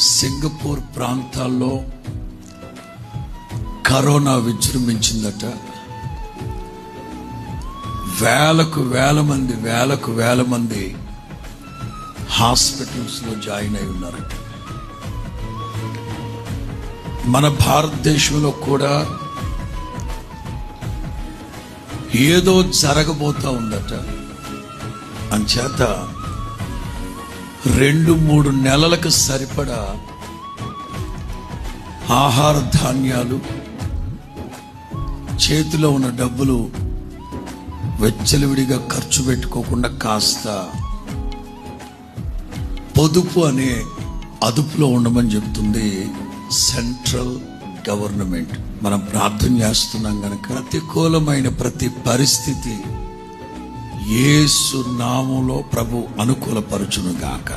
Singapore ప్రాంతాల్లో corona విజృంభించిందట. వేలకు వేల మంది హాస్పిటల్స్లో జాయిన్ అయి ఉన్నారట. మన భారతదేశంలో కూడా ఏదో జరగబోతా ఉందట. అంచేత 2-3 నెలలకు సరిపడా ఆహార ధాన్యాలు, చేతిలో ఉన్న డబ్బులు వెచ్చలవిడిగా ఖర్చు పెట్టుకోకుండా కాస్త పొదుపు అనే అదుపులో ఉండమని చెప్తుంది సెంట్రల్ గవర్నమెంట్. మనం ప్రార్థన చేస్తున్నాం కనుక ప్రతికూలమైన ప్రతి పరిస్థితి యేసు నామములో ప్రభు అనుకూలపరచును గాక.